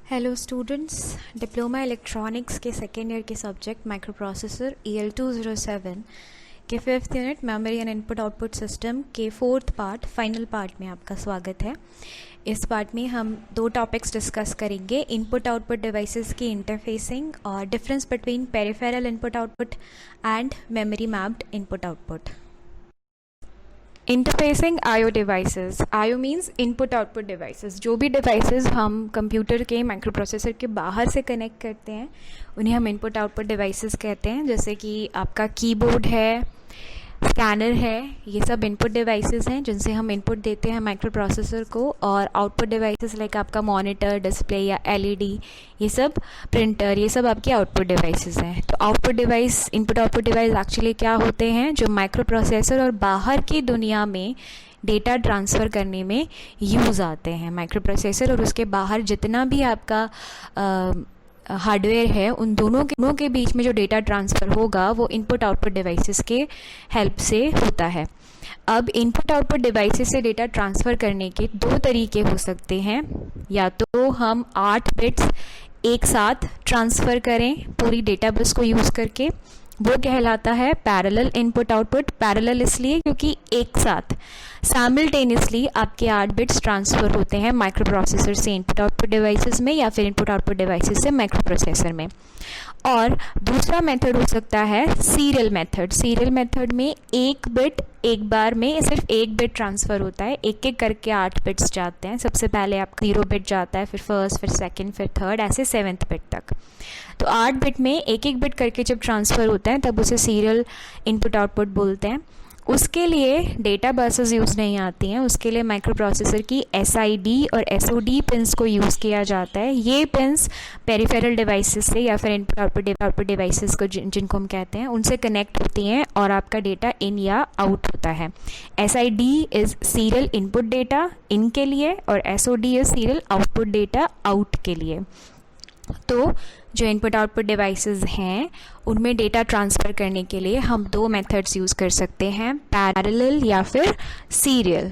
Hello students, diploma electronics के second year के subject micro processor EL207 के fifth unit memory and input output system के fourth part final part में आपका स्वागत है। इस पार्ट में हम दो टॉपिक्स डिस्कस करेंगे, इनपुट आउटपुट डिवाइसेस की इंटरफेसिंग और difference between peripheral input output and memory mapped input output. Interfacing IO devices, IO means input output devices. जो भी डिवाइसेस हम कंप्यूटर के माइक्रो प्रोसेसर के बाहर से कनेक्ट करते हैं उन्हें हम इनपुट आउटपुट डिवाइसेस कहते हैं। जैसे कि आपका कीबोर्ड है, स्कैनर है, ये सब इनपुट डिवाइसेस हैं जिनसे हम इनपुट देते हैं माइक्रो प्रोसेसर को। और आउटपुट डिवाइसेस लाइक आपका मॉनिटर, डिस्प्ले या एलईडी, ये सब प्रिंटर, ये सब आपके आउटपुट डिवाइसेस हैं। तो output device, input output device actually क्या होते हैं? जो माइक्रो प्रोसेसर और बाहर की दुनिया में डेटा ट्रांसफ़र करने में यूज़ आते हैं। माइक्रो प्रोसेसर और उसके बाहर जितना भी आपका हार्डवेयर है, उन दोनों के बीच में जो डेटा ट्रांसफ़र होगा वो इनपुट आउटपुट डिवाइसेस के हेल्प से होता है। अब इनपुट आउटपुट डिवाइसेस से डेटा ट्रांसफ़र करने के दो तरीके हो सकते हैं। या तो हम 8 बिट्स एक साथ ट्रांसफ़र करें पूरी डेटा बस को यूज़ करके, वो कहलाता है पैरेलल इनपुट आउटपुट। पैरेलल इसलिए क्योंकि एक साथ साइमल्टेनियसली आपके 8 बिट्स ट्रांसफ़र होते हैं माइक्रो प्रोसेसर से इनपुट आउटपुट डिवाइसेस में या फिर इनपुट आउटपुट डिवाइसेस से माइक्रो प्रोसेसर में। और दूसरा मेथड हो सकता है सीरियल मेथड। सीरियल मेथड में एक बिट एक बार में सिर्फ एक बिट ट्रांसफ़र होता है, एक एक करके 8 बिट्स जाते हैं। सबसे पहले आपका 0 बिट जाता है, फिर फर्स्ट, फिर सेकंड, फिर थर्ड, ऐसे 7th बिट तक। तो 8 बिट में एक एक बिट करके जब ट्रांसफ़र होता है तब उसे सीरियल इनपुट आउटपुट बोलते हैं। उसके लिए डेटा बसेस यूज़ नहीं आती हैं, उसके लिए माइक्रो प्रोसेसर की SID और SOD पिन्स को यूज़ किया जाता है। ये पिन्स पेरिफेरल डिवाइसेस से या फिर इनपुट आउटपुट डिवाइसेस को जिनको हम कहते हैं उनसे कनेक्ट होती हैं और आपका डेटा इन या आउट होता है। SID is serial input data in के लिए और SOD is serial output data out के लिए। तो जो इनपुट आउटपुट डिवाइसेस हैं उनमें डेटा ट्रांसफ़र करने के लिए हम दो मेथड्स यूज़ कर सकते हैं, पैरेलल या फिर सीरियल।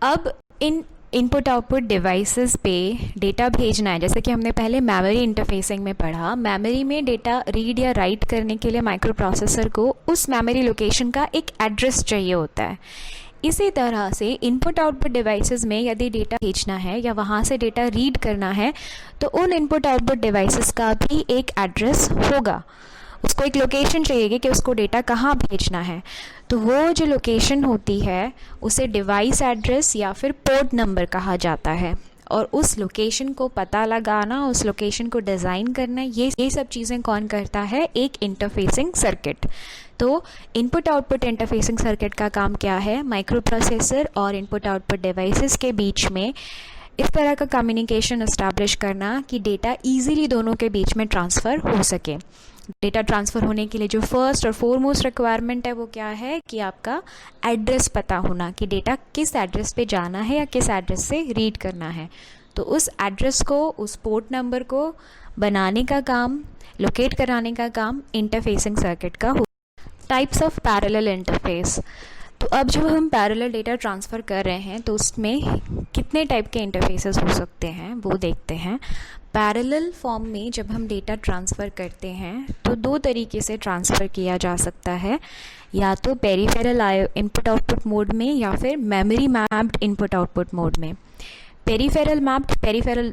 अब इन इनपुट आउटपुट डिवाइसेस पे डेटा भेजना है, जैसे कि हमने पहले मेमोरी इंटरफेसिंग में पढ़ा। मेमोरी में डेटा रीड या राइट करने के लिए माइक्रो प्रोसेसर को उस मेमोरी लोकेशन का एक एड्रेस चाहिए होता है। इसी तरह से इनपुट आउटपुट डिवाइसेस में यदि डेटा भेजना है या वहाँ से डेटा रीड करना है तो उन इनपुट आउटपुट डिवाइसेस का भी एक एड्रेस होगा। उसको एक लोकेशन चाहिए कि उसको डेटा कहाँ भेजना है। तो वो जो लोकेशन होती है उसे डिवाइस एड्रेस या फिर पोर्ट नंबर कहा जाता है। और उस लोकेशन को पता लगाना, उस लोकेशन को डिज़ाइन करना, ये सब चीज़ें कौन करता है? एक इंटरफेसिंग सर्किट। तो इनपुट आउटपुट इंटरफेसिंग सर्किट का काम क्या है? माइक्रो प्रोसेसर और इनपुट आउटपुट डिवाइसेस के बीच में इस तरह का कम्युनिकेशन इस्टेब्लिश करना कि डेटा इजीली दोनों के बीच में ट्रांसफ़र हो सके। डेटा ट्रांसफ़र होने के लिए जो फर्स्ट और फोरमोस्ट रिक्वायरमेंट है वो क्या है कि आपका एड्रेस पता होना कि डेटा किस एड्रेस पे जाना है या किस एड्रेस से रीड करना है। तो उस एड्रेस को, उस पोर्ट नंबर को बनाने का काम, लोकेट कराने का काम इंटरफेसिंग सर्किट का हो। Types of parallel interface. तो अब जब हम पैरेलल डेटा ट्रांसफ़र कर रहे हैं तो उसमें कितने टाइप के इंटरफेसेस हो सकते हैं वो देखते हैं। पैरेलल फॉर्म में जब हम डेटा ट्रांसफ़र करते हैं तो दो तरीके से ट्रांसफ़र किया जा सकता है, या तो पेरिफेरल इनपुट आउटपुट मोड में या फिर memory mapped input output mode में। पेरिफेरल मैप्ड, पेरिफेरल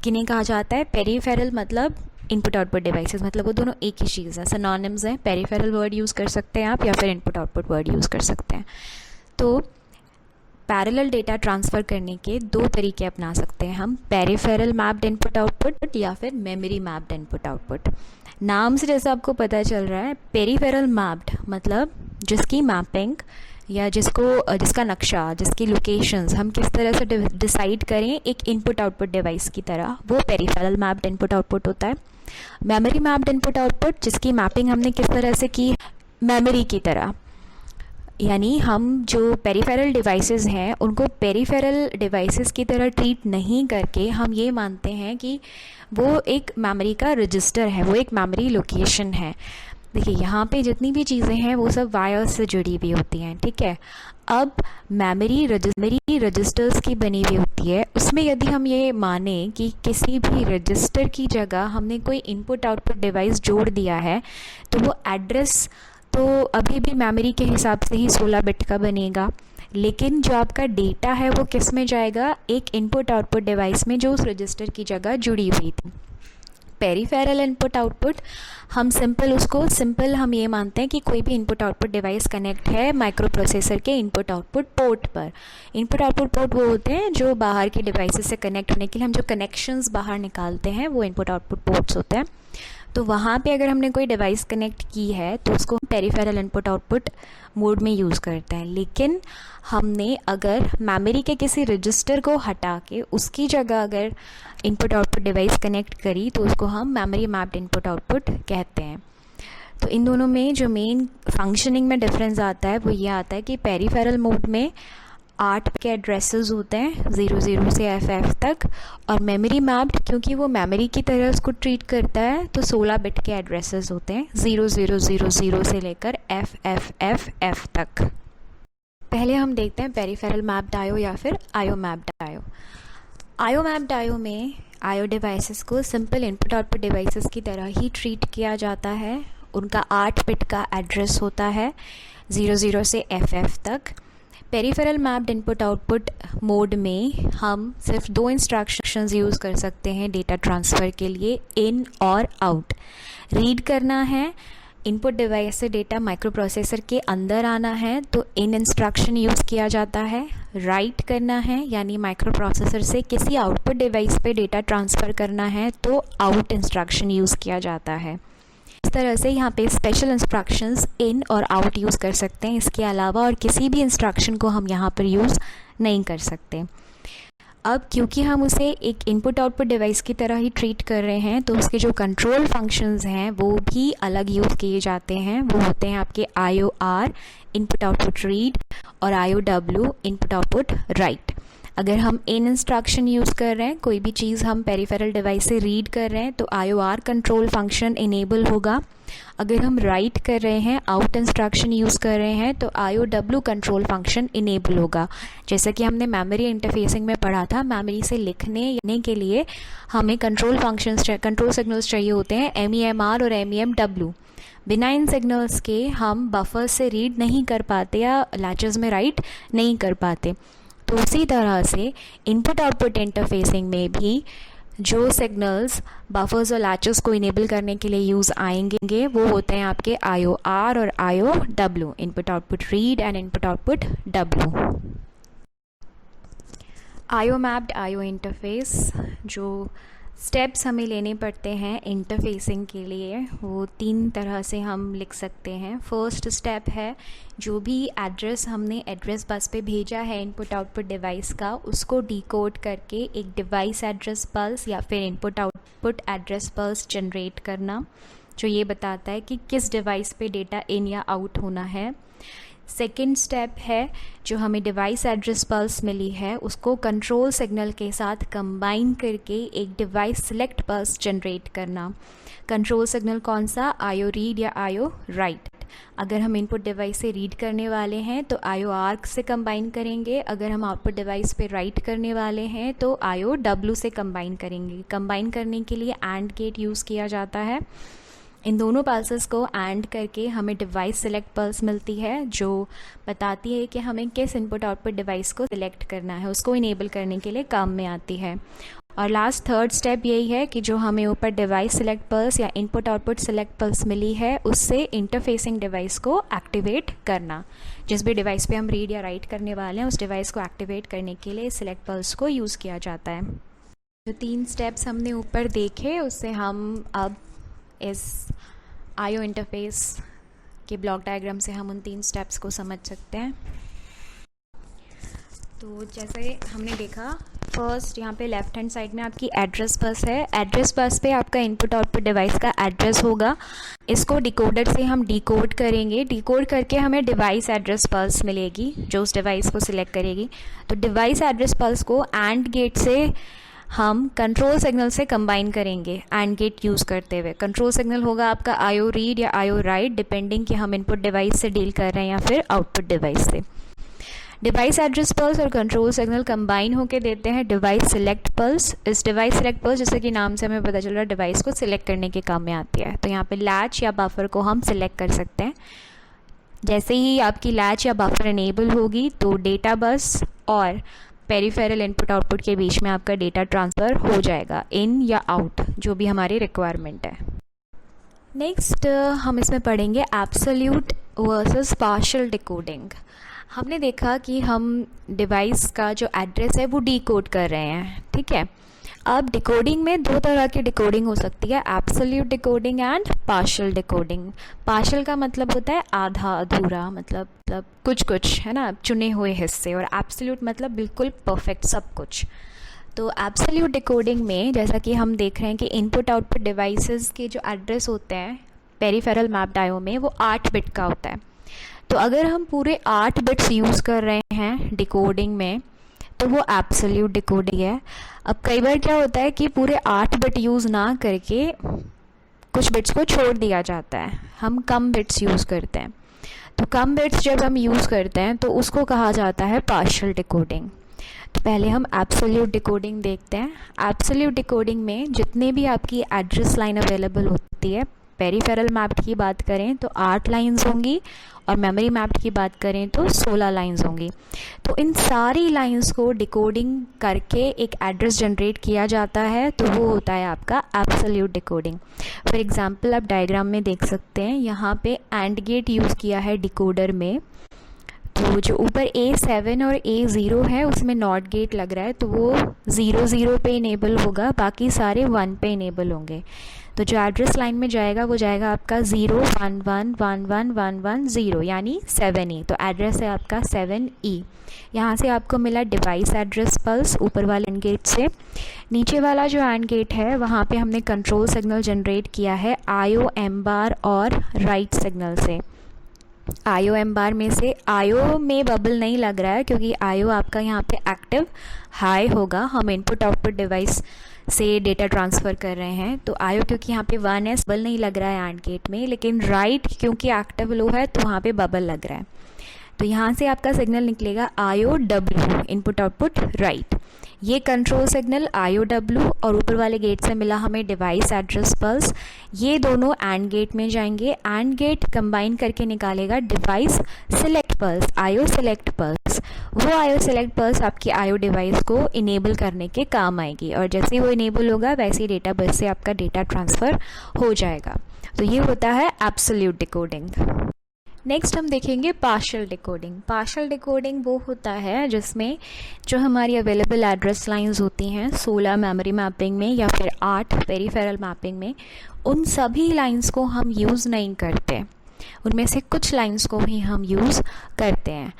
किन्हें कहा जाता है? पेरिफेरल मतलब इनपुट आउटपुट डिवाइसेस, मतलब वो दोनों एक ही चीज़ है, सिनोनिम्स हैं। पेरिफेरल वर्ड यूज़ कर सकते हैं आप या फिर इनपुट आउटपुट वर्ड यूज़ कर सकते हैं। तो पैरेलल डेटा ट्रांसफ़र करने के दो तरीके अपना सकते हैं हम, पेरिफेरल मैप्ड इनपुट आउटपुट या फिर मेमोरी मैप्ड इनपुट आउटपुट। नाम से जैसा आपको पता चल रहा है, पेरिफेरल मैप्ड मतलब जिसकी मैपिंग या जिसका नक्शा, जिसकी लोकेशंस हम किस तरह से डिसाइड करें एक इनपुट आउटपुट डिवाइस की तरह, वो पेरिफेरल मैप्ड इनपुट आउटपुट होता है। मेमोरी मैप्ड इनपुट आउटपुट जिसकी मैपिंग हमने किस तरह से की, मेमोरी की तरह। यानी हम जो पेरिफेरल डिवाइसेस हैं उनको पेरिफेरल डिवाइसेस की तरह ट्रीट नहीं करके हम ये मानते हैं कि वो एक मेमोरी का रजिस्टर है, वो एक मेमोरी लोकेशन है। देखिए यहाँ पे जितनी भी चीज़ें हैं वो सब वायर्स से जुड़ी हुई होती हैं, ठीक है। अब मेमोरी रजिस्टर्स की बनी हुई होती है, उसमें यदि हम ये माने कि किसी भी रजिस्टर की जगह हमने कोई इनपुट आउटपुट डिवाइस जोड़ दिया है, तो वो एड्रेस तो अभी भी मेमोरी के हिसाब से ही 16 बिट का बनेगा, लेकिन जो आपका डेटा है वो किस में जाएगा, एक इनपुट आउटपुट डिवाइस में जो उस रजिस्टर की जगह जुड़ी हुई थी। पेरीफेरल इनपुट आउटपुट हम सिंपल हम ये मानते हैं कि कोई भी इनपुट आउटपुट डिवाइस कनेक्ट है माइक्रो प्रोसेसर के इनपुट आउटपुट पोर्ट पर। इनपुट आउटपुट पोर्ट वो होते हैं जो बाहर की डिवाइसेस से कनेक्ट होने के लिए हम जो कनेक्शंस बाहर निकालते हैं वो इनपुट आउटपुट पोर्ट्स होते हैं। तो वहाँ पे अगर हमने कोई डिवाइस कनेक्ट की है तो उसको हम पेरीफेरल इनपुट आउटपुट मोड में यूज़ करते हैं। लेकिन हमने अगर मेमोरी के किसी रजिस्टर को हटा के उसकी जगह अगर इनपुट आउटपुट डिवाइस कनेक्ट करी तो उसको हम मेमोरी मैप्ड इनपुट आउटपुट कहते हैं। तो इन दोनों में जो मेन फंक्शनिंग में डिफरेंस आता है वो ये आता है कि पेरीफेरल मोड में 8 के एड्रेसेस होते हैं 00 से FF तक, और मेमोरी मैप्ड क्योंकि वो मेमोरी की तरह उसको ट्रीट करता है तो 16 बिट के एड्रेसेस होते हैं 0000 से लेकर FFFF तक। पहले हम देखते हैं पेरीफेरल मैप्ड आयो या फिर आयो मैप्ड आयो। आयो मैप्ड आयो में आयो डिवाइसेस को सिंपल इनपुट आउटपुट डिवाइसेस की तरह ही ट्रीट किया जाता है। उनका 8 बिट का एड्रेस होता है 00 से FF तक। Peripheral mapped input output mode में हम सिर्फ 2 इंस्ट्रक्शंस यूज़ कर सकते हैं डेटा ट्रांसफ़र के लिए, इन और आउट। रीड करना है इनपुट डिवाइस से डेटा माइक्रो प्रोसेसर के अंदर आना है तो इन इंस्ट्रक्शन यूज़ किया जाता है। राइट करना है यानी माइक्रो प्रोसेसर से किसी आउटपुट डिवाइस पे डेटा ट्रांसफ़र करना है तो आउट इंस्ट्रक्शन यूज़ किया जाता है। इस तरह से यहाँ पे स्पेशल इंस्ट्रक्शंस इन और आउट यूज़ कर सकते हैं, इसके अलावा और किसी भी इंस्ट्रक्शन को हम यहाँ पर यूज़ नहीं कर सकते। अब क्योंकि हम उसे एक इनपुट आउटपुट डिवाइस की तरह ही ट्रीट कर रहे हैं तो उसके जो कंट्रोल फंक्शंस हैं वो भी अलग यूज़ किए जाते हैं। वो होते हैं आपके IOR इनपुट आउटपुट रीड और IOW इनपुट आउटपुट राइट। अगर हम इन इंस्ट्रक्शन यूज़ कर रहे हैं, कोई भी चीज़ हम पेरीफेरल डिवाइस से रीड कर रहे हैं तो IOR कंट्रोल फंक्शन इनेबल होगा। अगर हम राइट कर रहे हैं, आउट इंस्ट्रक्शन यूज़ कर रहे हैं तो IOW कंट्रोल फंक्शन इनेबल होगा। जैसा कि हमने मेमोरी इंटरफेसिंग में पढ़ा था, मेमोरी से लिखने के लिए हमें कंट्रोल सिग्नल्स चाहिए होते हैं MEMR और MEMW। बिना इन सिग्नल्स के हम बफर से रीड नहीं कर पाते या लैचेस में राइट नहीं कर पाते। तो उसी तरह से इनपुट आउटपुट इंटरफेसिंग में भी जो सिग्नल्स बफर्स और लैचेस को इनेबल करने के लिए यूज़ आएंगे वो होते हैं आपके IOR और IOW, input output read and input output W। आयो मैप्ड आयो इंटरफेस, जो स्टेप्स हमें लेने पड़ते हैं इंटरफेसिंग के लिए वो 3 तरह से हम लिख सकते हैं। फर्स्ट स्टेप है जो भी एड्रेस हमने एड्रेस बस पे भेजा है इनपुट आउटपुट डिवाइस का, उसको डिकोड करके एक डिवाइस एड्रेस पल्स या फिर input output address pulse generate करना, जो ये बताता है कि किस डिवाइस पे डेटा इन या आउट होना है। सेकेंड स्टेप है जो हमें डिवाइस एड्रेस पल्स मिली है उसको कंट्रोल सिग्नल के साथ कंबाइन करके एक डिवाइस सेलेक्ट पल्स जनरेट करना। कंट्रोल सिग्नल कौन सा, IO रीड या IO राइट। अगर हम इनपुट डिवाइस से रीड करने वाले हैं तो IOR से कंबाइन करेंगे, अगर हम आउटपुट डिवाइस पे राइट करने वाले हैं तो IOW से कंबाइन करेंगे। कंबाइन करने के लिए AND गेट यूज़ किया जाता है। इन दोनों पल्सेस को AND करके हमें डिवाइस सेलेक्ट पल्स मिलती है जो बताती है कि हमें किस इनपुट आउटपुट डिवाइस को सिलेक्ट करना है, उसको इनेबल करने के लिए काम में आती है। और लास्ट थर्ड स्टेप यही है कि जो हमें ऊपर डिवाइस सेलेक्ट पल्स या इनपुट आउटपुट सेलेक्ट पल्स मिली है उससे इंटरफेसिंग डिवाइस को एक्टिवेट करना। जिस भी डिवाइस पे हम रीड या राइट करने वाले हैं उस डिवाइस को एक्टिवेट करने के लिए सेलेक्ट पल्स को यूज़ किया जाता है। जो 3 स्टेप्स हमने ऊपर देखे उससे हम अब इस आयो इंटरफेस के ब्लॉक डायग्राम से हम उन 3 स्टेप्स को समझ सकते हैं। तो जैसे हमने देखा, फर्स्ट यहाँ पे लेफ्ट हैंड साइड में आपकी एड्रेस बस है। एड्रेस बस पे आपका इनपुट आउटपुट डिवाइस का एड्रेस होगा। इसको डिकोडर से हम डिकोड करेंगे। डिकोड करके हमें डिवाइस एड्रेस पल्स मिलेगी जो उस डिवाइस को सिलेक्ट करेगी। तो डिवाइस एड्रेस पल्स को AND गेट से हम कंट्रोल सिग्नल से कंबाइन करेंगे एंड गेट यूज़ करते हुए। कंट्रोल सिग्नल होगा आपका आईओ रीड या आईओ राइट, डिपेंडिंग कि हम इनपुट डिवाइस से डील कर रहे हैं या फिर आउटपुट डिवाइस से। डिवाइस एड्रेस पल्स और कंट्रोल सिग्नल कंबाइन होकर देते हैं डिवाइस सिलेक्ट पल्स। इस डिवाइस सिलेक्ट पल्स, जैसे कि नाम से हमें पता चल रहा है, डिवाइस को सिलेक्ट करने के काम में आती है। तो यहाँ पे लैच या बफर को हम सिलेक्ट कर सकते हैं। जैसे ही आपकी लैच या बफर इनेबल होगी तो डेटा बस और पेरिफेरल इनपुट आउटपुट के बीच में आपका डेटा ट्रांसफ़र हो जाएगा, इन या आउट, जो भी हमारी रिक्वायरमेंट है। नेक्स्ट हम इसमें पढ़ेंगे एब्सोल्यूट वर्सेस पार्शियल डिकोडिंग। हमने देखा कि हम डिवाइस का जो एड्रेस है वो डिकोड कर रहे हैं, ठीक है। अब डिकोडिंग में दो तरह की डिकोडिंग हो सकती है, absolute decoding and partial decoding. Partial का मतलब होता है आधा अधूरा, मतलब कुछ कुछ, है ना, चुने हुए हिस्से, और एब्सोल्यूट मतलब बिल्कुल परफेक्ट सब कुछ। तो एब्सोल्यूट डिकोडिंग में जैसा कि हम देख रहे हैं कि इनपुट आउटपुट डिवाइसेस के जो एड्रेस होते हैं पेरिफेरल मैप्ड आईओ में वो 8 बिट का होता है। तो अगर हम पूरे 8 बिट्स यूज़ कर रहे हैं डिकोडिंग में तो वो एब्सोल्यूट डिकोडिंग है। अब कई बार क्या होता है कि पूरे 8 बिट यूज़ ना करके कुछ बिट्स को छोड़ दिया जाता है, हम कम बिट्स यूज़ करते हैं। तो कम बिट्स जब हम यूज़ करते हैं तो उसको कहा जाता है पार्शियल डिकोडिंग। तो पहले हम एब्सोल्यूट डिकोडिंग देखते हैं। एब्सोल्यूट डिकोडिंग में जितने भी आपकी एड्रेस लाइन अवेलेबल होती है, पेरिफेरल मैप्ड की बात करें तो 8 लाइंस होंगी और मेमोरी मैप्ड की बात करें तो 16 लाइंस होंगी। तो इन सारी लाइंस को डिकोडिंग करके एक एड्रेस जनरेट किया जाता है, तो वो होता है आपका एब्सोल्यूट डिकोडिंग। फॉर एग्जांपल आप डायग्राम में देख सकते हैं, यहाँ पे एंड गेट यूज़ किया है डिकोडर में। तो जो ऊपर A7 और A0 है उसमें नॉट गेट लग रहा है, तो वो 0 पे इनेबल होगा, बाकी सारे 1 पे इनेबल होंगे। तो जो एड्रेस लाइन में जाएगा वो जाएगा आपका 0 1 1 1 1 1 1 0, यानी 7E। तो एड्रेस है आपका 7E। यहाँ से आपको मिला डिवाइस एड्रेस पल्स ऊपर वाले एंड गेट से। नीचे वाला जो एंड गेट है वहाँ पे हमने कंट्रोल सिग्नल जनरेट किया है आईओ एम बार और राइट सिग्नल से। आईओ एम बार में से आईओ में बबल नहीं लग रहा है क्योंकि आईओ आपका यहाँ पे एक्टिव हाई होगा, हम इनपुट आउटपुट डिवाइस से डेटा ट्रांसफ़र कर रहे हैं। तो आईओ क्योंकि यहाँ पे 1 है, बबल नहीं लग रहा है एंड गेट में, लेकिन राइट क्योंकि एक्टिव लो है तो वहाँ पे बबल लग रहा है। तो यहाँ से आपका सिग्नल निकलेगा IO W, input output right. ये कंट्रोल सिग्नल आईओ डब्ल्यू और ऊपर वाले गेट से मिला हमें डिवाइस एड्रेस पल्स, ये दोनों एंड गेट में जाएंगे। एंड गेट कंबाइन करके निकालेगा device select pulse, IO select pulse. वो आईओ सिलेक्ट पल्स आपकी आईओ डिवाइस को इनेबल करने के काम आएगी, और जैसे ही वो इनेबल होगा वैसे ही डेटा बस से आपका डेटा ट्रांसफ़र हो जाएगा। तो ये होता है एब्सोल्यूट डिकोडिंग। नेक्स्ट हम देखेंगे पार्शियल डिकोडिंग। पार्शियल डिकोडिंग वो होता है जिसमें जो हमारी अवेलेबल एड्रेस लाइंस होती हैं 16 मेमोरी मैपिंग में या फिर 8 पेरिफेरल मैपिंग में, उन सभी लाइंस को हम यूज़ नहीं करते, उनमें से कुछ लाइंस को ही हम यूज़ करते हैं।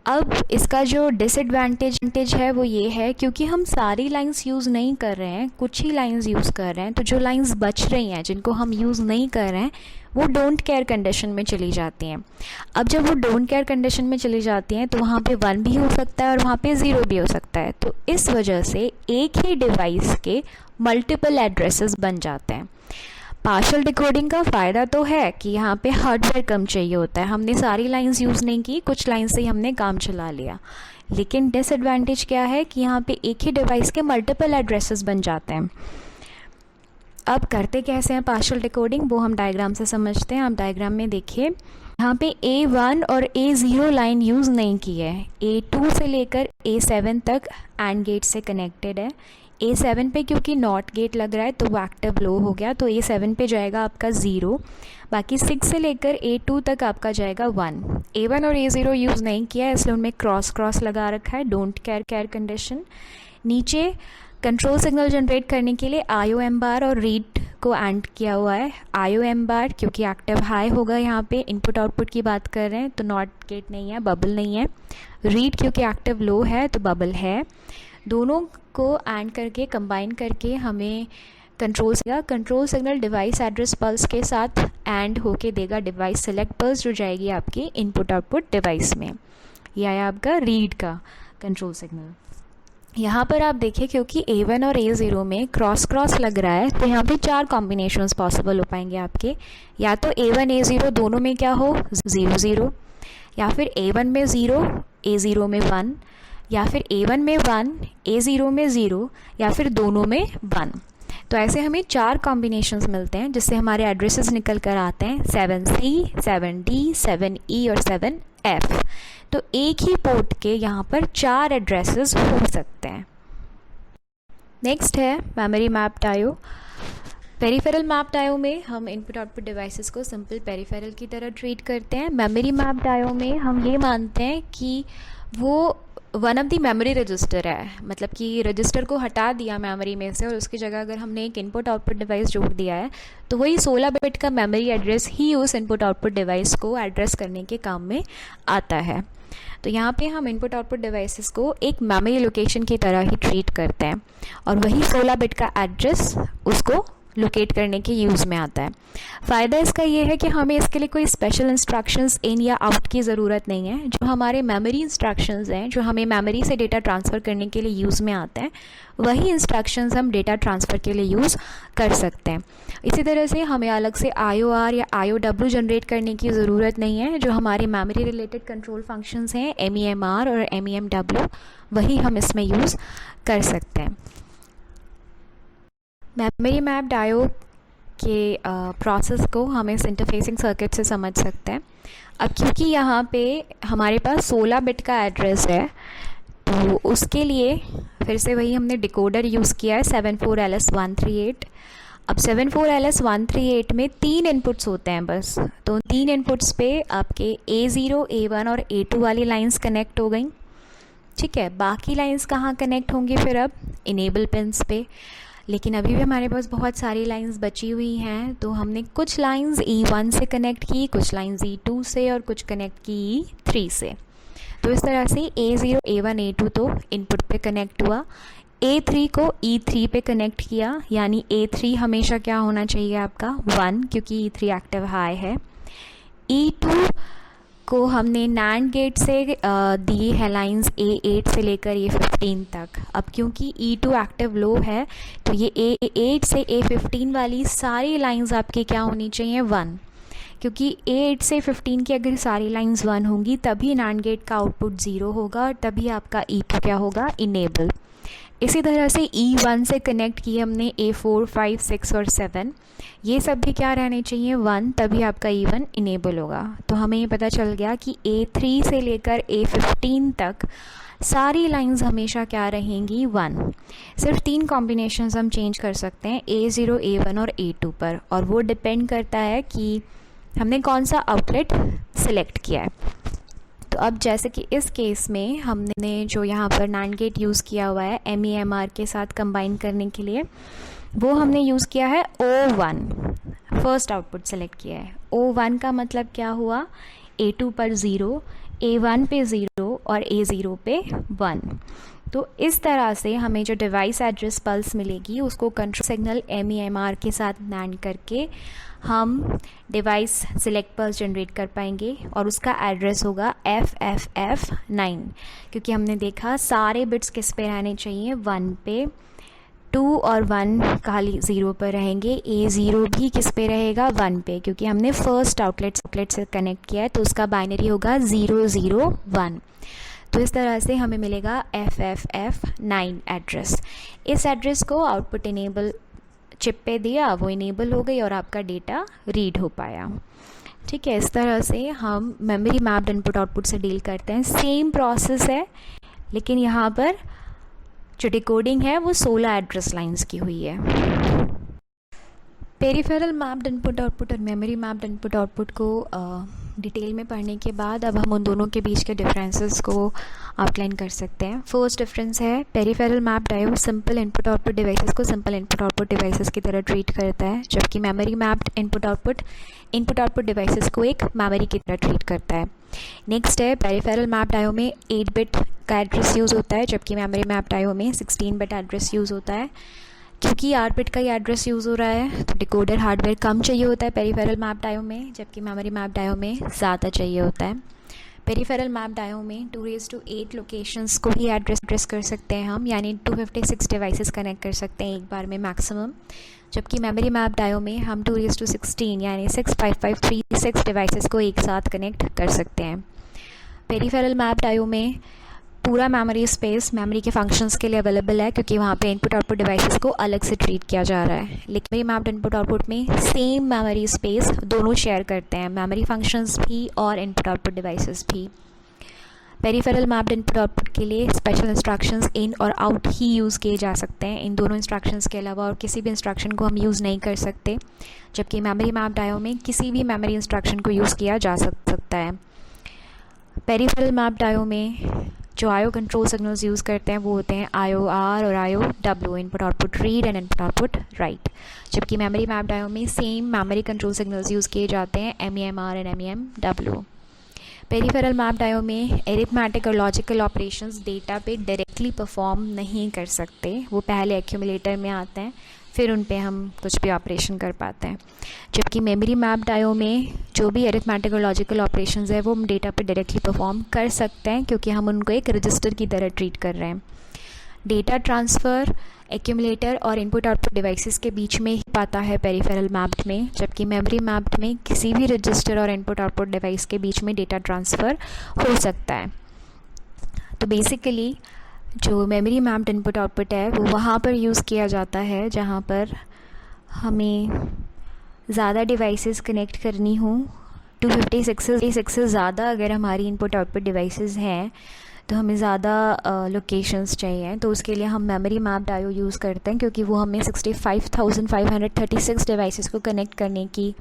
अब इसका जो डिसएडवांटेज है वो ये है क्योंकि हम सारी लाइंस यूज़ नहीं कर रहे हैं, कुछ ही लाइंस यूज़ कर रहे हैं, तो जो लाइंस बच रही हैं जिनको हम यूज़ नहीं कर रहे हैं वो डोंट केयर कंडीशन में चली जाती हैं। अब जब वो डोंट केयर कंडीशन में चली जाती हैं तो वहाँ पे 1 भी हो सकता है और वहाँ पे 0 भी हो सकता है। तो इस वजह से एक ही डिवाइस के मल्टीपल एड्रेसेस बन जाते हैं। पार्शियल डिकोडिंग का फ़ायदा तो है कि यहाँ पे हार्डवेयर कम चाहिए होता है, हमने सारी लाइंस यूज़ नहीं की, कुछ लाइंस से ही हमने काम चला लिया। लेकिन डिसएडवांटेज क्या है कि यहाँ पे एक ही डिवाइस के मल्टीपल एड्रेसेस बन जाते हैं। अब करते कैसे हैं पार्शियल डिकोडिंग, वो हम डायग्राम से समझते हैं। आप डायग्राम में देखिए, यहाँ पे A1 और A0 लाइन यूज़ नहीं की है, A2 से लेकर A7 तक एंड गेट से कनेक्टेड है। A7 पे क्योंकि नॉट गेट लग रहा है तो वो एक्टिव लो हो गया, तो A7 पे जाएगा आपका 0, बाकी 6 से लेकर A2 तक आपका जाएगा 1। A1 और A0 यूज़ नहीं किया है इसलिए उनमें क्रॉस लगा रखा है, डोंट केयर कंडीशन। नीचे कंट्रोल सिग्नल जनरेट करने के लिए आईओ एम बार और रीड को एंड किया हुआ है। आईओ एम बार क्योंकि एक्टिव हाई होगा, यहाँ पे इनपुट आउटपुट की बात कर रहे हैं तो नॉट गेट नहीं है, बबल नहीं है। रीड क्योंकि एक्टिव लो है तो बबल है। दोनों को एंड करके कंबाइन करके हमें control signal device address pulse के साथ एंड होके देगा डिवाइस सेलेक्ट पल्स, जो जाएगी आपकी इनपुट आउटपुट डिवाइस में। यह है आपका रीड का कंट्रोल सिग्नल। यहाँ पर आप देखिए क्योंकि A1 और A0 में क्रॉस क्रॉस लग रहा है, तो यहाँ पे 4 कॉम्बिनेशंस पॉसिबल हो पाएंगे आपके। या तो A1 A0 दोनों में क्या हो 0 0, या फिर A1 में 0 A0 में 1, या फिर A1 में 1 A0 में 0, या फिर दोनों में 1। तो ऐसे हमें 4 कॉम्बिनेशंस मिलते हैं जिससे हमारे एड्रेसेस निकल कर आते हैं 7C 7D 7E और 7F। तो एक ही पोर्ट के यहाँ पर 4 एड्रेसेस हो सकते हैं। नेक्स्ट है memory mapped IO. Peripheral mapped IO में हम इनपुट आउटपुट डिवाइसेस को सिंपल पेरिफेरल की तरह ट्रीट करते हैं। मेमोरी मैप्ड आईओ में हम ये मानते हैं कि वो one of the memory register है, मतलब कि रजिस्टर को हटा दिया मेमोरी में से और उसकी जगह अगर हमने एक इनपुट आउटपुट डिवाइस जोड़ दिया है तो वही 16 बिट का मेमोरी एड्रेस ही उस इनपुट आउटपुट डिवाइस को एड्रेस करने के काम में आता है। तो यहाँ पे हम इनपुट आउटपुट डिवाइसेस को एक मेमोरी लोकेशन की तरह ही ट्रीट करते हैं और वही 16 बिट का एड्रेस उसको लोकेट करने के यूज़ में आता है। फ़ायदा इसका ये है कि हमें इसके लिए कोई स्पेशल इंस्ट्रक्शंस इन या आउट की ज़रूरत नहीं है। जो हमारे मेमोरी इंस्ट्रक्शंस हैं, जो हमें मेमोरी से डेटा ट्रांसफ़र करने के लिए यूज़ में आते हैं, वही इंस्ट्रक्शंस हम डेटा ट्रांसफ़र के लिए यूज़ कर सकते हैं। इसी तरह से हमें अलग से IOR या IOW जनरेट करने की ज़रूरत नहीं है। जो हमारे मेमोरी रिलेटेड कंट्रोल फंक्शंस हैं MEMR और MEMW, वही हम इसमें यूज़ कर सकते हैं। मेमोरी मैप्ड आईओ के प्रोसेस को हम इस इंटरफेसिंग सर्किट से समझ सकते हैं। अब क्योंकि यहाँ पे हमारे पास 16 बिट का एड्रेस है तो उसके लिए फिर से वही हमने डिकोडर यूज़ किया है 74LS138। अब 74LS138 में 3 इनपुट्स होते हैं बस, तो 3 इनपुट्स पे आपके A0 A1 और A2 वाली लाइंस कनेक्ट हो गई। ठीक है, बाकी लाइंस कहाँ कनेक्ट होंगी फिर अब इनेबल पिन्स पे। लेकिन अभी भी हमारे पास बहुत सारी लाइंस बची हुई हैं, तो हमने कुछ लाइंस E1 से कनेक्ट की, कुछ लाइंस E2 से और कुछ कनेक्ट की E3 से। तो इस तरह से A0 A1 A2 तो इनपुट पे कनेक्ट हुआ, A3 को E3 पे कनेक्ट किया, यानी A3 हमेशा क्या होना चाहिए आपका 1, क्योंकि E3 एक्टिव हाई है। E2 को हमने NAND गेट से दी है लाइंस A8 से लेकर A15 तक। अब क्योंकि E2 एक्टिव लो है तो ये A8 से A15 वाली सारी लाइंस आपकी क्या होनी चाहिए 1, क्योंकि A8 से 15 की अगर सारी लाइंस 1 होंगी तभी NAND गेट का आउटपुट 0 होगा और तभी आपका E2 क्या होगा इनेबल। इसी तरह से E1 से कनेक्ट किए हमने A4 5 6 और 7, ये सब भी क्या रहने चाहिए 1, तभी आपका E1 इनेबल होगा। तो हमें ये पता चल गया कि A3 से लेकर A15 तक सारी लाइंस हमेशा क्या रहेंगी 1। सिर्फ 3 कॉम्बिनेशंस हम चेंज कर सकते हैं A0 A1 और A2 पर, और वो डिपेंड करता है कि हमने कौन सा आउटलेट सिलेक्ट किया है। तो अब जैसे कि इस केस में हमने जो यहाँ पर NAND गेट यूज़ किया हुआ है MEMR के साथ कंबाइन करने के लिए, वो हमने यूज़ किया है O1, फर्स्ट आउटपुट सेलेक्ट किया है। O1 का मतलब क्या हुआ, A2 पर 0, A1 पे 0 और A0 पे 1। तो इस तरह से हमें जो डिवाइस एड्रेस पल्स मिलेगी उसको कंट्रोल सिग्नल MEMR के साथ NAND करके हम डिवाइस सिलेक्ट पल्स जनरेट कर पाएंगे और उसका एड्रेस होगा FFF9, क्योंकि हमने देखा सारे बिट्स किस पे रहने चाहिए 1 पे, 2 और 1 खाली 0 पर रहेंगे, A0 भी किस पे रहेगा 1 पे, क्योंकि हमने फर्स्ट आउटलेट से कनेक्ट किया है तो उसका बाइनरी होगा 001। तो इस तरह से हमें मिलेगा FFF9 एड्रेस। इस एड्रेस को आउटपुट इनेबल चिप पे दिया, वो इनेबल हो गई और आपका डेटा रीड हो पाया। ठीक है, इस तरह से हम मेमोरी मैप्ड इनपुट आउटपुट से डील करते हैं। सेम प्रोसेस है, लेकिन यहाँ पर जो डिकोडिंग है वो 16 एड्रेस लाइंस की हुई है। पेरिफेरल मैप्ड इनपुट आउटपुट और मेमोरी मैप्ड इनपुट आउटपुट को डिटेल में पढ़ने के बाद अब हम उन दोनों के बीच के डिफरेंसेस को आउटलाइन कर सकते हैं। फर्स्ट डिफरेंस है peripheral mapped IO simple input output devices को सिंपल इनपुट आउटपुट डिवाइसेस की तरह ट्रीट करता है, जबकि memory mapped input output devices को एक मेमोरी की तरह ट्रीट करता है। नेक्स्ट है पेरिफेरल मैप्ड आईओ में 8 बिट का एड्रेस यूज़ होता है, जबकि मेमोरी मैप्ड आईओ में 16 बिट एड्रेस यूज़ होता है। क्योंकि 8 बिट का ही एड्रेस यूज़ हो रहा है तो डिकोडर हार्डवेयर कम चाहिए होता है पेरिफेरल मैप्ड आईओ में, जबकि मेमोरी मैप्ड आईओ में ज़्यादा चाहिए होता है। पेरिफेरल मैप्ड आयो में 2⁸ लोकेशंस को ही एड्रेस कर सकते हैं हम, यानी 256 डिवाइसेस कनेक्ट कर सकते हैं एक बार में मैक्सिमम। जबकि मेमोरी मैप्ड आयो में हम 2⁻16 यानी 65536 डिवाइसेस को एक साथ कनेक्ट कर सकते हैं। पेरिफेरल मैप्ड आयो में पूरा मेमोरी स्पेस मेमोरी के फंक्शंस के लिए अवेलेबल है, क्योंकि वहाँ पे इनपुट आउटपुट डिवाइसेस को अलग से ट्रीट किया जा रहा है। लेकिन मेमोरी मैप्ड इनपुट आउटपुट में सेम मेमोरी स्पेस दोनों शेयर करते हैं, मेमोरी फंक्शंस भी और इनपुट आउटपुट डिवाइसेस भी। पेरिफेरल मैप्ड इनपुट आउटपुट के लिए स्पेशल इंस्ट्रक्शंस इन और आउट ही यूज़ किए जा सकते हैं। इन दोनों इंस्ट्रक्शंस के अलावा और किसी भी इंस्ट्रक्शन को हम यूज़ नहीं कर सकते। जबकि मेमोरी मैप्ड आयो में किसी भी मेमोरी इंस्ट्रक्शन को यूज़ किया जा सकता है। पेरिफेरल मैप्ड आयो में जो आयो कंट्रोल सिग्नल्स यूज़ करते हैं वो होते हैं IOR और IOW, input output read and input output right. जबकि मेमोरी मैप्ड आयो में same memory control signals use किए जाते हैं MEMR and MEMW। Peripheral mapped आयो में एरिथमेटिक और लॉजिकल ऑपरेशंस डेटा पे डायरेक्टली परफॉर्म नहीं कर सकते, वो पहले एक्यूमुलेटर में आते हैं, फिर उन पे हम कुछ भी ऑपरेशन कर पाते हैं। जबकि मेमोरी मैप्ड आयो में जो भी एरिथमेटिक और लॉजिकल ऑपरेशंस है वो हम डेटा पे डायरेक्टली परफॉर्म कर सकते हैं, क्योंकि हम उनको एक रजिस्टर की तरह ट्रीट कर रहे हैं। डेटा ट्रांसफ़र एक्यूमुलेटर और इनपुट आउटपुट डिवाइसेस के बीच में ही पाता है पेरिफेरल मैप्ड में, जबकि मेमोरी मैप्ड में किसी भी रजिस्टर और इनपुट आउटपुट डिवाइस के बीच में डेटा ट्रांसफ़र हो सकता है। तो बेसिकली जो मेमोरी मैप्ड इनपुट आउटपुट है वो वहाँ पर यूज़ किया जाता है जहाँ पर हमें ज़्यादा डिवाइसेस कनेक्ट करनी हो। 256 से ज़्यादा अगर हमारी इनपुट आउटपुट डिवाइसेस हैं तो हमें ज़्यादा लोकेशंस चाहिए, तो उसके लिए हम मेमोरी मैप्ड आयो यूज़ करते हैं, क्योंकि वो हमें 65,536 डिवाइसेस को कनेक्ट करने की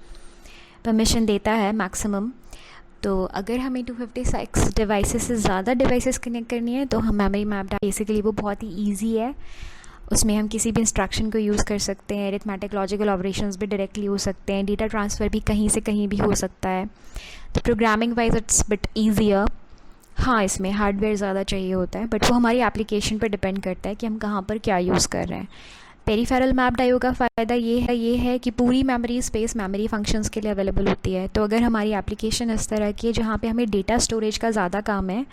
परमिशन देता है मैक्सिमम। तो अगर हमें 256 डिवाइसेस से ज़्यादा डिवाइसेस कनेक्ट करनी है तो हम मेमोरी मैप्ड बेसिकली वो बहुत ही ईजी है, उसमें हम किसी भी इंस्ट्रक्शन को यूज़ कर सकते हैं, अरिथमेटिक लॉजिकल ऑपरेशंस भी डायरेक्टली हो सकते हैं, डेटा ट्रांसफ़र भी कहीं से कहीं भी हो सकता है। तो programming wise it's bit easier. हाँ, इसमें हार्डवेयर ज़्यादा चाहिए होता है, बट वो हमारी एप्लीकेशन पर डिपेंड करता है कि हम कहाँ पर क्या यूज़ कर रहे हैं। पेरिफेरल मैप्ड आयो का फ़ायदा ये है कि पूरी मेमोरी स्पेस मेमोरी फंक्शंस के लिए अवेलेबल होती है। तो अगर हमारी एप्लीकेशन इस तरह की है जहाँ पे हमें डेटा स्टोरेज का ज़्यादा काम है,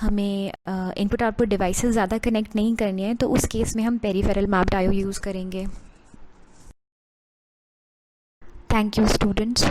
हमें इनपुट आउटपुट डिवाइसेस ज़्यादा कनेक्ट नहीं करनी है, तो उस केस में हम पेरिफेरल मैप्ड आयो यूज़ करेंगे। Thank you students.